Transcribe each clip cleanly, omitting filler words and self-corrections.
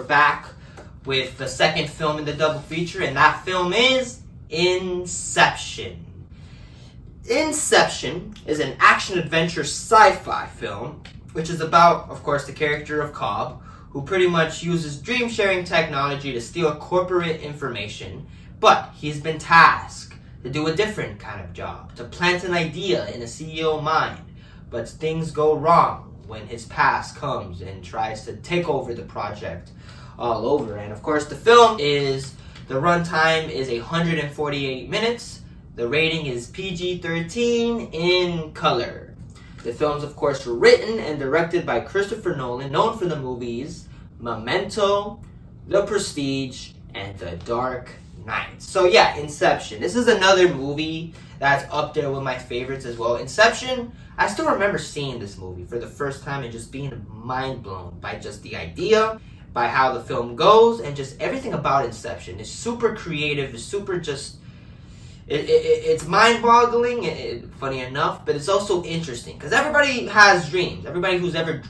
back with the second film in the double feature, and that film is Inception. Inception is an action-adventure sci-fi film, which is about, of course, the character of Cobb, who pretty much uses dream-sharing technology to steal corporate information, but he's been tasked to do a different kind of job, to plant an idea in a CEO mind, but things go wrong when his past comes and tries to take over the project all over. And of course, the runtime is 148 minutes. The rating is PG-13 in color. The film's, of course, written and directed by Christopher Nolan, known for the movies Memento, The Prestige, and The Dark Knight. So yeah, Inception. This is another movie that's up there with my favorites as well. Inception, I still remember seeing this movie for the first time and just being mind blown by just the idea, by how the film goes, and just everything about Inception. It's super creative, it's super just, it's mind-boggling, funny enough, but it's also interesting, because everybody has dreams. Everybody who's ever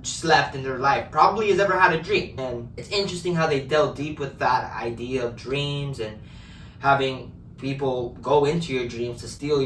slept in their life probably has ever had a dream. And it's interesting how they delve deep with that idea of dreams and having people go into your dreams to steal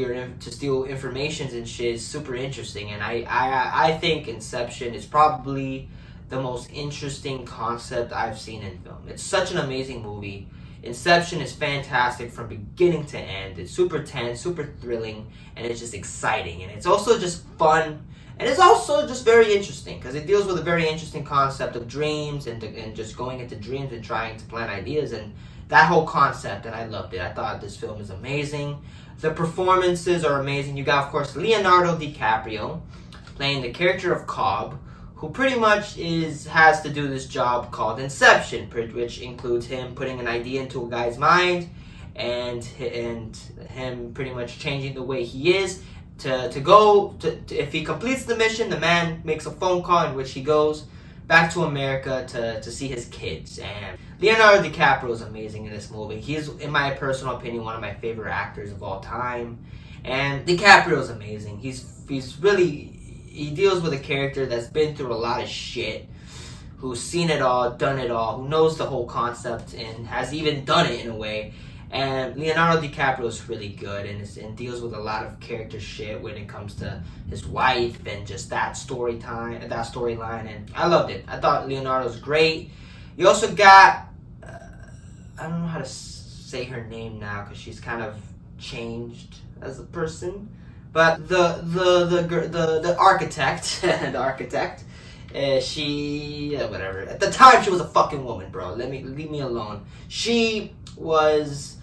information and shit is super interesting. And I think Inception is probably the most interesting concept I've seen in film. It's such an amazing movie. Inception is fantastic from beginning to end. It's super tense, super thrilling, and it's just exciting. And it's also just fun, and it's also just very interesting because it deals with a very interesting concept of dreams and just going into dreams and trying to plan ideas and that whole concept, and I loved it. I thought this film is amazing. The performances are amazing. You got, of course, Leonardo DiCaprio playing the character of Cobb, who pretty much has to do this job called Inception, which includes him putting an idea into a guy's mind and him pretty much changing the way he is if he completes the mission, the man makes a phone call in which he goes back to America to see his kids. And Leonardo DiCaprio is amazing in this movie. He's, in my personal opinion, one of my favorite actors of all time. And DiCaprio is amazing. He deals with a character that's been through a lot of shit, who's seen it all, done it all, who knows the whole concept and has even done it in a way. And Leonardo DiCaprio is really good and deals with a lot of character shit when it comes to his wife and just that storyline. And I loved it. I thought Leonardo's great. You also got, I don't know how to say her name now because she's kind of changed as a person. But the architect, she, whatever. At the time, she was a fucking woman, bro. Leave me alone. She was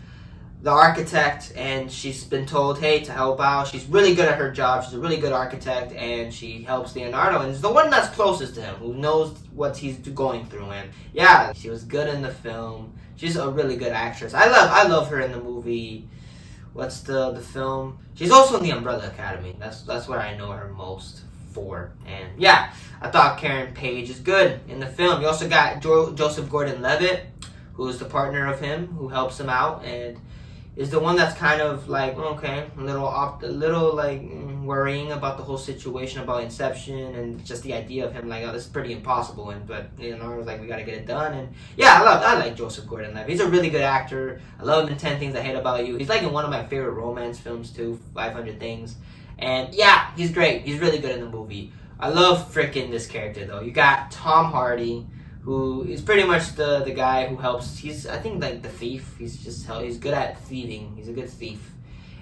the architect, and she's been told, hey, to help out. She's really good at her job. She's a really good architect, and she helps Leonardo, and is the one that's closest to him, who knows what he's going through. And yeah, she was good in the film. She's a really good actress. I love her in the movie. What's the film? She's also in the Umbrella Academy. That's where I know her most for. And yeah, I thought Karen Page is good in the film. You also got Joseph Gordon-Levitt, who is the partner of him, who helps him out and is the one that's kind of like, okay, a little like worrying about the whole situation about Inception and just the idea of him like, oh, this is pretty impossible. But you know, I was like, we gotta get it done. And yeah, I like Joseph Gordon-Levitt. He's a really good actor. I love him in 10 Things I Hate About You. He's like in one of my favorite romance films too, 500 Things. And yeah, he's great. He's really good in the movie. I love freaking this character though. You got Tom Hardy, who is pretty much the guy who helps. He's, I think, like the thief. He's good at thieving. He's a good thief,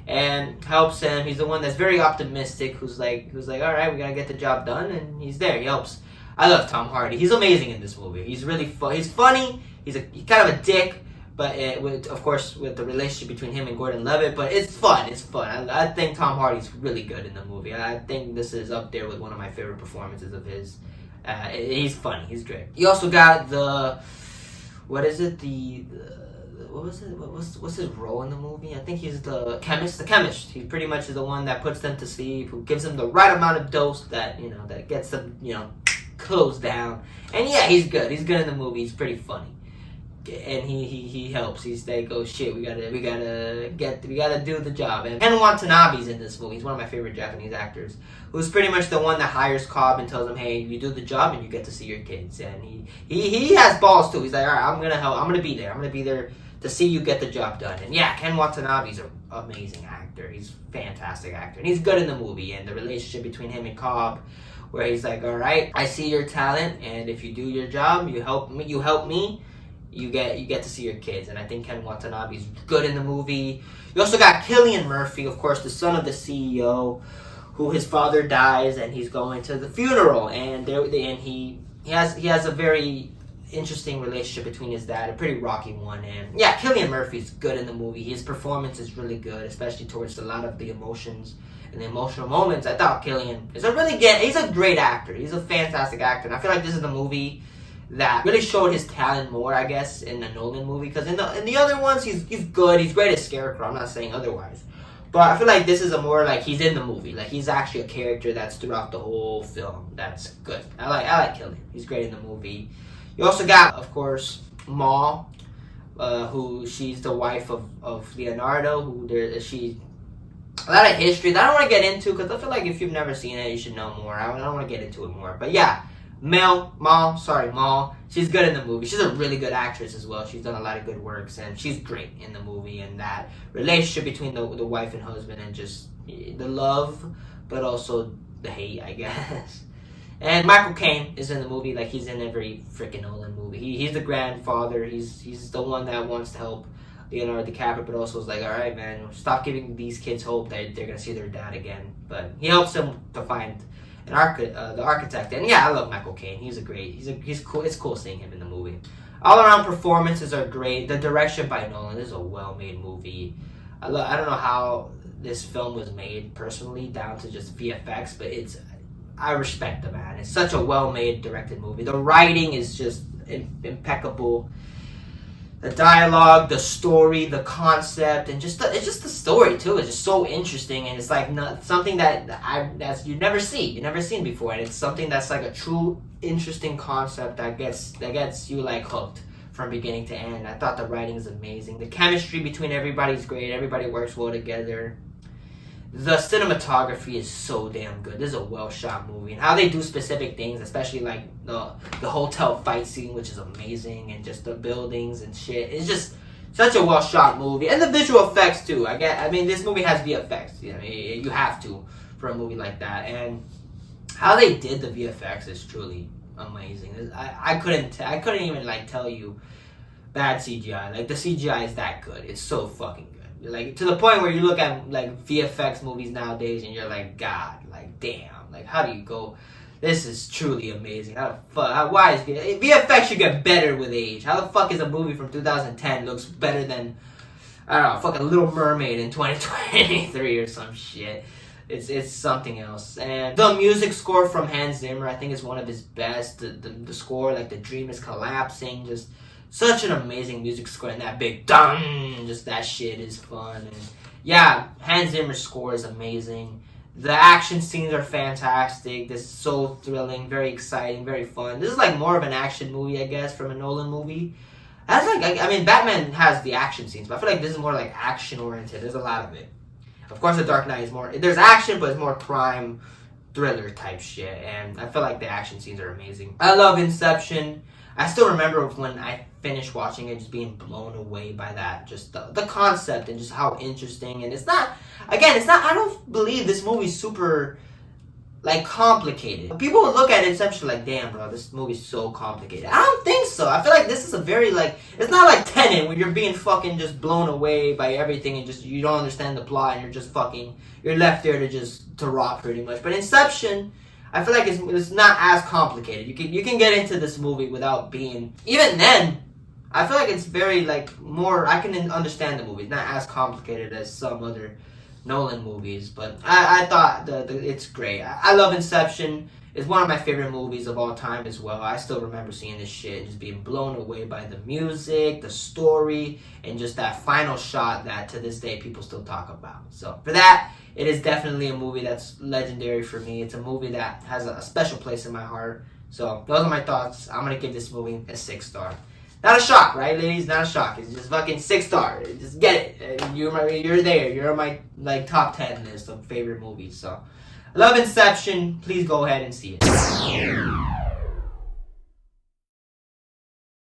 and helps him. He's the one that's very optimistic. Who's like, all right, we gotta get the job done, and he's there. He helps. I love Tom Hardy. He's amazing in this movie. He's really He's funny. He's kind of a dick, but of course with the relationship between him and Gordon-Levitt. But it's fun. It's fun. I think Tom Hardy's really good in the movie. I think this is up there with one of my favorite performances of his. He's funny. He's great. You also got what's his role in the movie? I think he's the chemist. He pretty much is the one that puts them to sleep, who gives them the right amount of dose that gets them, closed down. And yeah, he's good. He's good in the movie. He's pretty funny. and he helps. He's like, oh shit, we gotta do the job. And Ken Watanabe's in this movie. He's one of my favorite Japanese actors, who's pretty much the one that hires Cobb and tells him, hey, you do the job and you get to see your kids. And he has balls too. He's like, all right, I'm gonna help. I'm gonna be there to see you get the job done. And yeah, Ken Watanabe's an amazing actor. He's a fantastic actor, and he's good in the movie. And the relationship between him and Cobb, where he's like, all right, I see your talent, and if you do your job, you help me, you get to see your kids. And I think Ken Watanabe's good in the movie. You also got Cillian Murphy, of course, the son of the CEO, who his father dies, and he's going to the funeral, and he has a very interesting relationship between his dad, a pretty rocky one. And yeah, Cillian Murphy's good in the movie. His performance is really good, especially towards a lot of the emotions and the emotional moments. I thought Cillian he's a great actor. He's a fantastic actor, and I feel like this is the movie that really showed his talent more, I guess, in the Nolan movie. Because in the other ones, he's good. He's great as Scarecrow. I'm not saying otherwise. But I feel like this is a more like he's in the movie. Like he's actually a character that's throughout the whole film. That's good. I like Cillian. He's great in the movie. You also got, of course, Ma, who she's the wife of Leonardo. She a lot of history that I don't want to get into because I feel like if you've never seen it, you should know more. I don't want to get into it more. But yeah, Ma, she's good in the movie. She's a really good actress as well. She's done a lot of good works, and she's great in the movie. And that relationship between the wife and husband, and just the love, but also the hate, I guess. And Michael Caine is in the movie. Like he's in every freaking Nolan movie. He's the grandfather. He's the one that wants to help Leonardo DiCaprio, but also is like, all right, man, stop giving these kids hope that they're gonna see their dad again. But he helps them to find the architect. And yeah, I love Michael Caine. He's cool. It's cool seeing him in the movie. All around performances are great. The direction by Nolan, this is a well-made movie. I don't know how this film was made personally, down to just VFX, but I respect the man. It's such a well-made, directed movie. The writing is just impeccable. The dialogue, the story, the concept, and it's just the story too. It's just so interesting, and it's like something that you never seen before, and it's something that's like a true interesting concept that gets you like hooked from beginning to end. I thought the writing is amazing. The chemistry between everybody's great. Everybody works well together. The cinematography is so damn good. This is a well-shot movie. And how they do specific things, especially like the hotel fight scene, which is amazing, and just the buildings and shit. It's just such a well-shot movie. And the visual effects, too. I mean, this movie has VFX. You know, you have to for a movie like that. And how they did the VFX is truly amazing. I couldn't even, like, tell you bad CGI. Like, the CGI is that good. It's so fucking good. Like, to the point where you look at like VFX movies nowadays and you're like, God, like, damn, like, how do you go? This is truly amazing. Why is VFX should get better with age? How the fuck is a movie from 2010 looks better than, I don't know, fucking Little Mermaid in 2023 or some shit? It's something else. And the music score from Hans Zimmer, I think, is one of his best. The score, like, the dream is collapsing, just such an amazing music score, and that big dun, just that shit is fun. And yeah, Hans Zimmer's score is amazing. The action scenes are fantastic. This is so thrilling, very exciting, very fun. This is like more of an action movie, I guess, from a Nolan movie. That's like, I mean, Batman has the action scenes, but I feel like this is more like action oriented. There's a lot of it. Of course, The Dark Knight is more, there's action, but it's more crime, thriller type shit. And I feel like the action scenes are amazing. I love Inception. I still remember when I finished watching it, just being blown away by that, just the concept and just how interesting. And it's not, I don't believe this movie's super, like, complicated. People would look at Inception like, damn, bro, this movie's so complicated. I don't think so. I feel like this is a very, like, it's not like Tenet, where you're being fucking just blown away by everything and just, you don't understand the plot and you're just fucking, you're left there to rot pretty much. But Inception, I feel like it's not as complicated. You can get into this movie without being, even then, I feel like it's very, like, more, I can understand the movie. It's not as complicated as some other Nolan movies, but I thought it's great. I love Inception. It's one of my favorite movies of all time as well. I still remember seeing this shit and just being blown away by the music, the story, and just that final shot that to this day people still talk about. So for that, it is definitely a movie that's legendary for me. It's a movie that has a special place in my heart. So those are my thoughts. I'm going to give this movie a 6 star. Not a shock, right, ladies? Not a shock. It's just fucking 6 star. Just get it. You're there. You're on my like top 10 list of favorite movies. So, I love Inception. Please go ahead and see it.